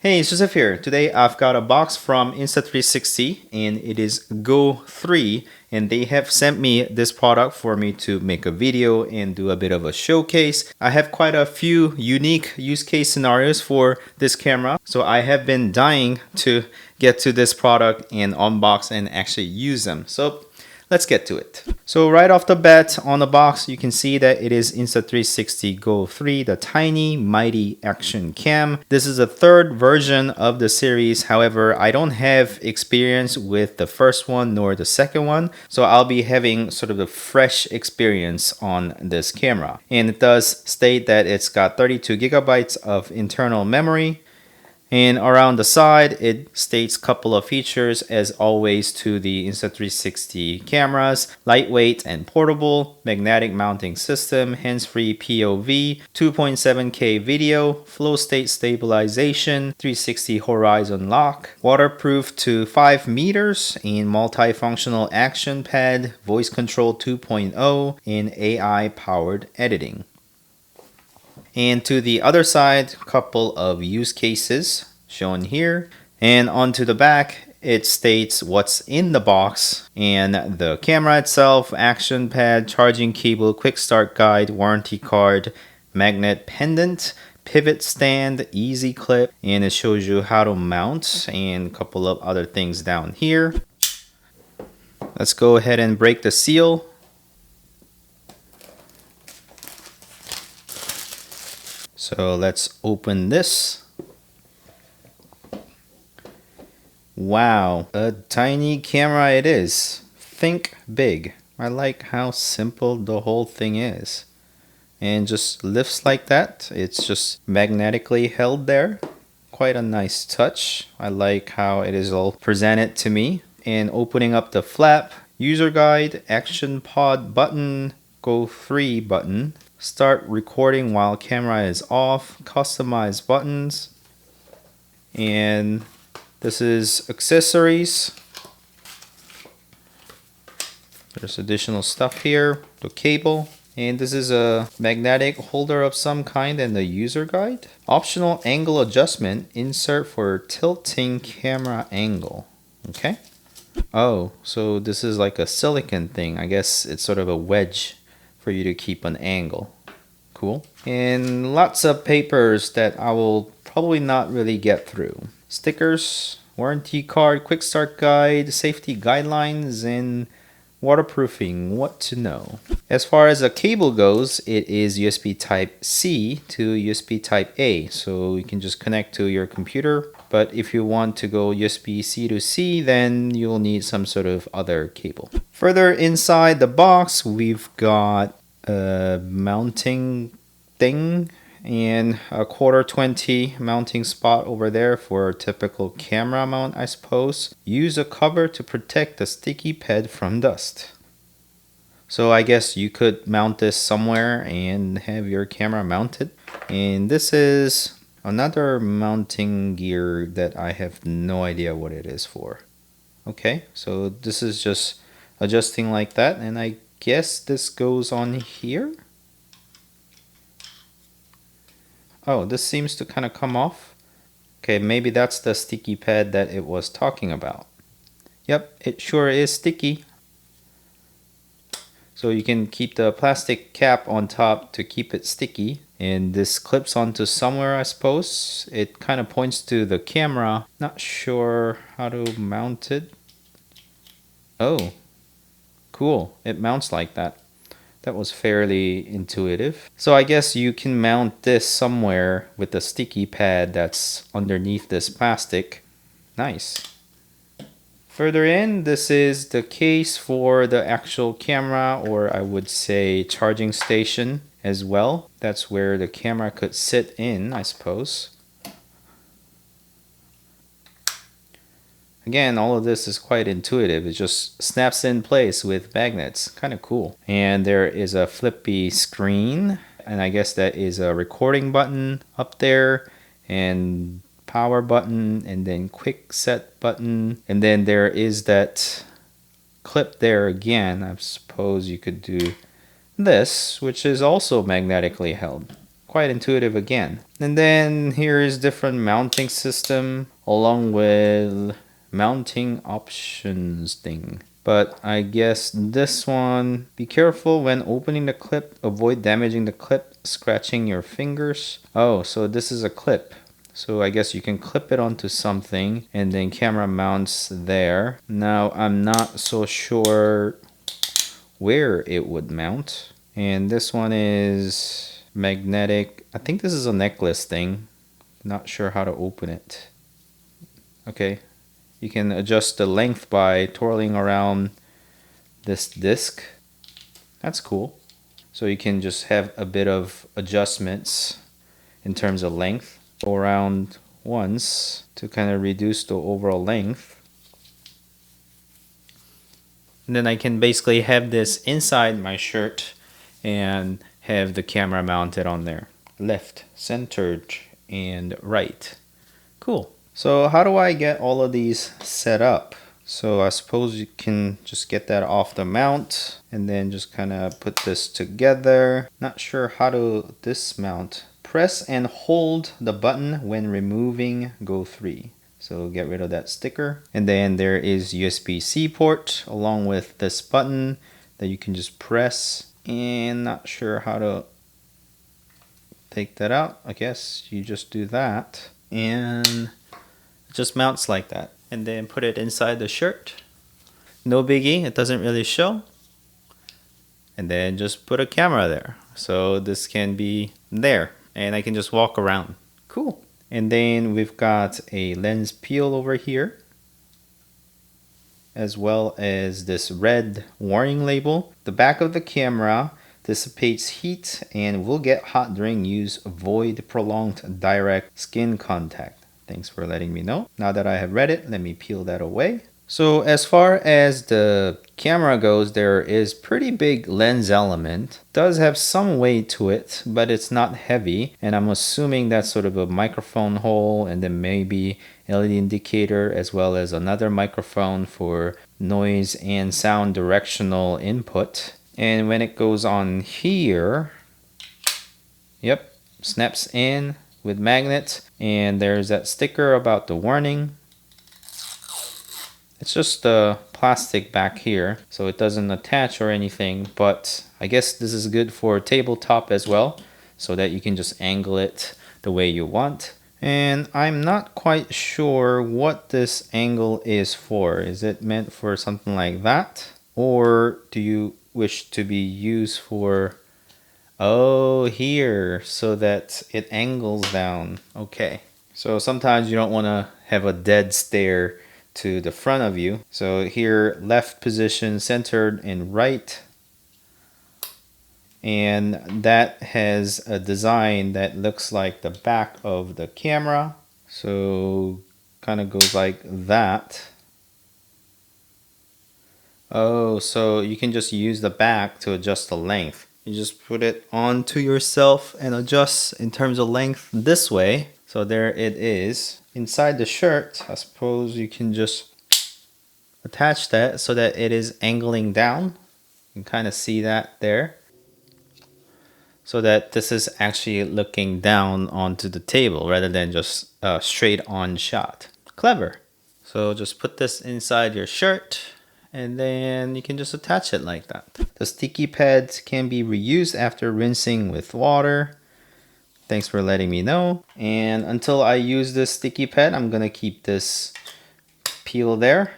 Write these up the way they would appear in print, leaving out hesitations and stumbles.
Hey, it's Joseph here. Today I've got a box from Insta360 and it is Go 3, and they have sent me this product for me to make a video and do a bit of a showcase. I have quite a few unique use case scenarios for this camera, so I have been dying to get to this product and unbox and actually use them. So let's get to it. So right off the bat on the box, you can see that it is Insta360 GO 3, the tiny, mighty action cam. This is the third version of the series. However, I don't have experience with the first one nor the second one. So I'll be having sort of the fresh experience on this camera. And it does state that it's got 32 gigabytes of internal memory. And around the side, it states a couple of features as always to the Insta360 cameras: lightweight and portable, magnetic mounting system, hands-free POV, 2.7K video, flow state stabilization, 360 horizon lock, waterproof to 5 meters, and multifunctional action pad, voice control 2.0, and AI powered editing. And to the other side, a couple of use cases shown here. And onto the back, it states what's in the box and the camera itself, action pad, charging cable, quick start guide, warranty card, magnet pendant, pivot stand, easy clip, and it shows you how to mount and a couple of other things down here. Let's go ahead and break the seal. So let's open this. Wow, a tiny camera it is. Think big. I like how simple the whole thing is. And just lifts like that. It's just magnetically held there. Quite a nice touch. I like how it is all presented to me. And opening up the flap, user guide, action pod button, Go 3 button, start recording while camera is off, customize buttons, and this is accessories. There's additional stuff here, the cable, and this is a magnetic holder of some kind and the user guide. Optional angle adjustment, insert for tilting camera angle. Okay. Oh, so this is like a silicone thing. I guess it's sort of a wedge for you to keep an angle. Cool. And lots of papers that I will probably not really get through. Stickers, warranty card, quick start guide, safety guidelines, and waterproofing. What to know. As far as the cable goes, it is USB type C to USB type A. So you can just connect to your computer. But if you want to go USB C to C, then you'll need some sort of other cable. Further inside the box, we've got a mounting thing and a 1/4 mounting spot over there for a typical camera mount, I suppose. Use a cover to protect the sticky pad from dust. So I guess you could mount this somewhere and have your camera mounted. And this is another mounting gear that I have no idea what it is for. Okay, so this is just adjusting like that, and I guess this goes on here. Oh, this seems to kind of come off. Okay, maybe that's the sticky pad that it was talking about. Yep, it sure is sticky. So you can keep the plastic cap on top to keep it sticky. And this clips onto somewhere, I suppose. It kind of points to the camera. Not sure how to mount it. Oh, cool. It mounts like that. That was fairly intuitive. So I guess you can mount this somewhere with the sticky pad that's underneath this plastic. Nice. Further in, this is the case for the actual camera, or I would say charging station as well. That's where the camera could sit in, I suppose. Again, all of this is quite intuitive. It just snaps in place with magnets. Kind of cool. And there is a flippy screen, and I guess that is a recording button up there, and power button, and then quick set button, and then there is that clip there again. I suppose you could do this, which is also magnetically held. quite intuitive again. And then here is different mounting system along with mounting options thing. But I guess this one, be careful when opening the clip, avoid damaging the clip, scratching your fingers. Oh, so this is a clip. So I guess you can clip it onto something and then camera mounts there. Now I'm not so sure where it would mount. And this one is magnetic. I think this is a necklace thing. Not sure how to open it. Okay, you can adjust the length by twirling around this disc. That's cool. So you can just have a bit of adjustments in terms of length. Go around once to kind of reduce the overall length. And then I can basically have this inside my shirt and have the camera mounted on there. Left, centered, and right. Cool. So how do I get all of these set up? So I suppose you can just get that off the mount and then just kind of put this together. Not sure how to dismount. Press and hold the button when removing Go 3. So get rid of that sticker. And then there is USB-C port along with this button that you can just press. And not sure how to take that out. I guess you just do that. And it just mounts like that. And then put it inside the shirt. No biggie, it doesn't really show. And then just put a camera there. So this can be there. And I can just walk around. Cool. And then we've got a lens peel over here, as well as this red warning label. The back of the camera dissipates heat and will get hot during use. Avoid prolonged direct skin contact. Thanks for letting me know. Now that I have read it, let me peel that away. So as far as the camera goes, there is pretty big lens element. Does have some weight to it, but it's not heavy. And I'm assuming that's sort of a microphone hole and then maybe LED indicator as well as another microphone for noise and sound directional input. And when it goes on here, yep, snaps in with magnets. And there's that sticker about the warning. It's just the plastic back here, so it doesn't attach or anything, but I guess this is good for tabletop as well, so that you can just angle it the way you want. And I'm not quite sure what this angle is for. Is it meant for something like that? Or do you wish to be used for, oh, here, so that it angles down. Okay. So sometimes you don't want to have a dead stare to the front of you. So here, left position, centered, and right. And that has a design that looks like the back of the camera. So kind of goes like that. Oh, so you can just use the back to adjust the length. You just put it onto yourself and adjust in terms of length this way. So there it is. Inside the shirt, I suppose you can just attach that so that it is angling down. You can kind of see that there. So that this is actually looking down onto the table rather than just a straight on shot. Clever. So just put this inside your shirt and then you can just attach it like that. The sticky pads can be reused after rinsing with water. Thanks for letting me know. And until I use this sticky pad, I'm gonna keep this peel there,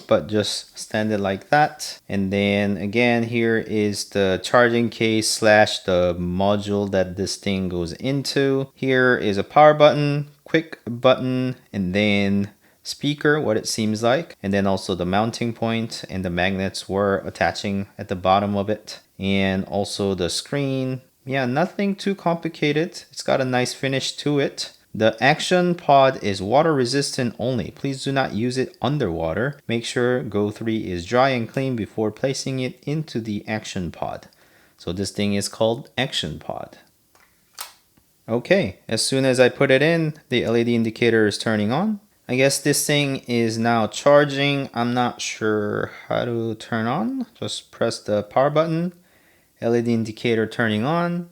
but just stand it like that. And then again, here is the charging case slash the module that this thing goes into. Here is a power button, quick button, and then speaker, what it seems like, and then also the mounting point, and the magnets were attaching at the bottom of it, and also the screen. Yeah, nothing too complicated. It's got a nice finish to it. The action pod is water resistant only. Please do not use it underwater. Make sure Go 3 is dry and clean before placing it into the action pod. So this thing is called action pod. Okay, as soon as I put it in, the LED indicator is turning on. I guess this thing is now charging. I'm not sure how to turn on. Just press the power button. LED indicator turning on.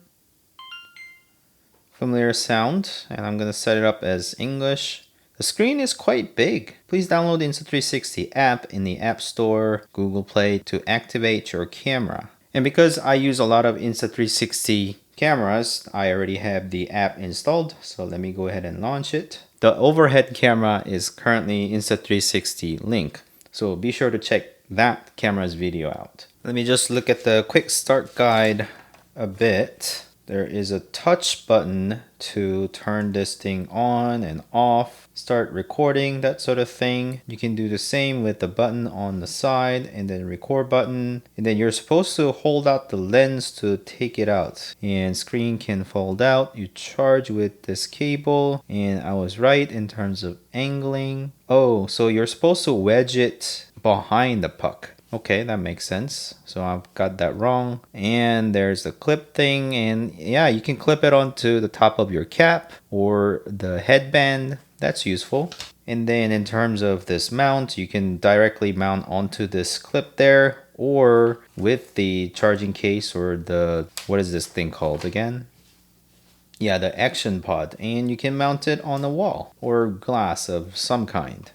familiar sound, and I'm gonna set it up as English. The screen is quite big. Please download the Insta360 app in the App Store, Google Play to activate your camera. And because I use a lot of Insta360 cameras, I already have the app installed. So let me go ahead and launch it. The overhead camera is currently Insta360 Link. So be sure to check that camera's video out. Let me just look at the quick start guide a bit. There is a touch button to turn this thing on and off, start recording, that sort of thing. You can do the same with the button on the side and then record button. And then you're supposed to hold out the lens to take it out. And screen can fold out. You charge with this cable. And I was right in terms of angling. Oh, so you're supposed to wedge it behind the puck. Okay, that makes sense. So I've got that wrong. And there's the clip thing. And yeah, you can clip it onto the top of your cap or the headband. That's useful. And then in terms of this mount, you can directly mount onto this clip there or with the charging case or the, what is this thing called again? Yeah, the action pod. And you can mount it on a wall or glass of some kind.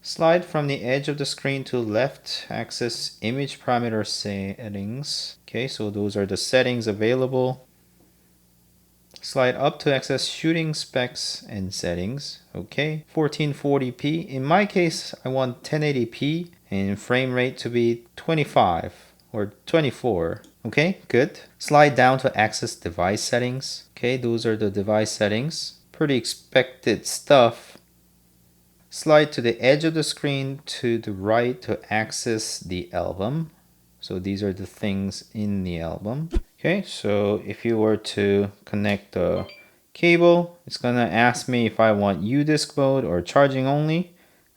Slide from the edge of the screen to left, access image parameter settings. Okay, so those are the settings available. Slide up to access shooting specs and settings. Okay, 1440p. In my case, I want 1080p and frame rate to be 25 or 24. Okay, good. Slide down to access device settings. Okay, those are the device settings. Pretty expected stuff. Slide to the edge of the screen to the right to access the album. So these are the things in the album. Okay, so if you were to connect the cable, it's gonna ask me if I want U-disc mode or charging only.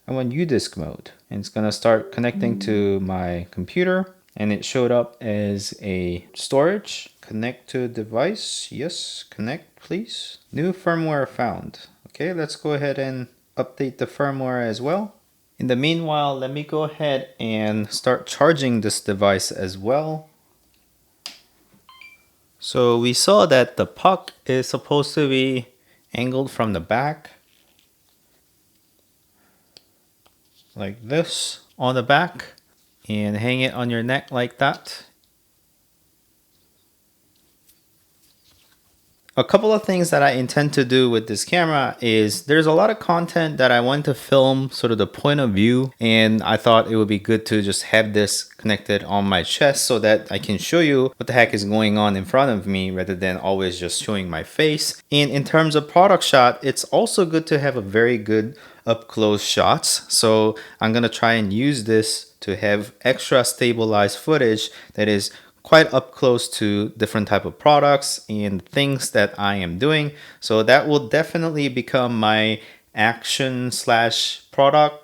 I want U-disc mode. And it's gonna start connecting to my computer. And it showed up as a storage. Connect to device. Yes, connect please. New firmware found. Okay, let's go ahead and update the firmware as well. In the meanwhile, let me go ahead and start charging this device as well. So we saw that the puck is supposed to be angled from the back like this on the back and hang it on your neck like that. A couple of things that I intend to do with this camera is there's a lot of content that I want to film sort of the point of view, and I thought it would be good to just have this connected on my chest so that I can show you what the heck is going on in front of me rather than always just showing my face. And in terms of product shot, it's also good to have a very good up close shots. So I'm gonna try and use this to have extra stabilized footage that is quite up close to different type of products and things that I am doing. So that will definitely become my action slash product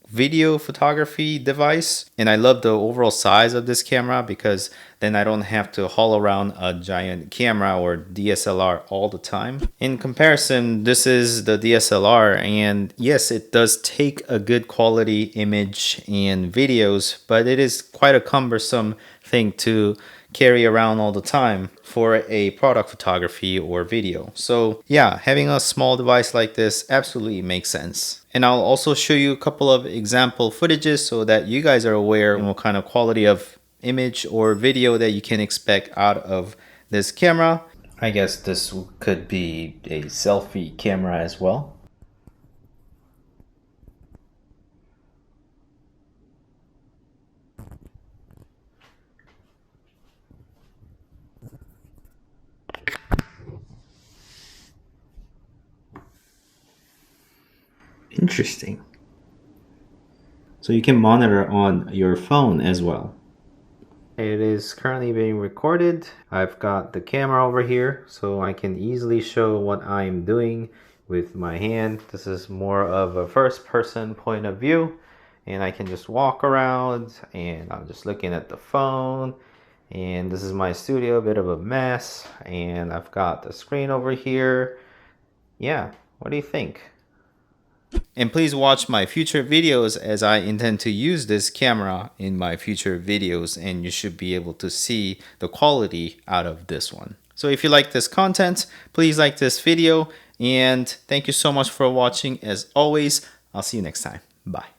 video photography device. And I love the overall size of this camera because then I don't have to haul around a giant camera or DSLR all the time. In comparison, this is the DSLR, and yes, it does take a good quality image and videos, but it is quite a cumbersome thing to carry around all the time for a product photography or video. So yeah, having a small device like this absolutely makes sense. And I'll also show you a couple of example footages so that you guys are aware of what kind of quality of image or video that you can expect out of this camera. I guess this could be a selfie camera as well. Interesting. So you can monitor on your phone as well. It is currently being recorded. I've got the camera over here so I can easily show what I'm doing with my hand. This is more of a first person point of view, and I can just walk around and I'm just looking at the phone. And this is my studio, a bit of a mess, and I've got the screen over here. Yeah, what do you think? And please watch my future videos as I intend to use this camera in my future videos, and you should be able to see the quality out of this one. So if you like this content, please like this video, and thank you so much for watching. As always, I'll see you next time. Bye.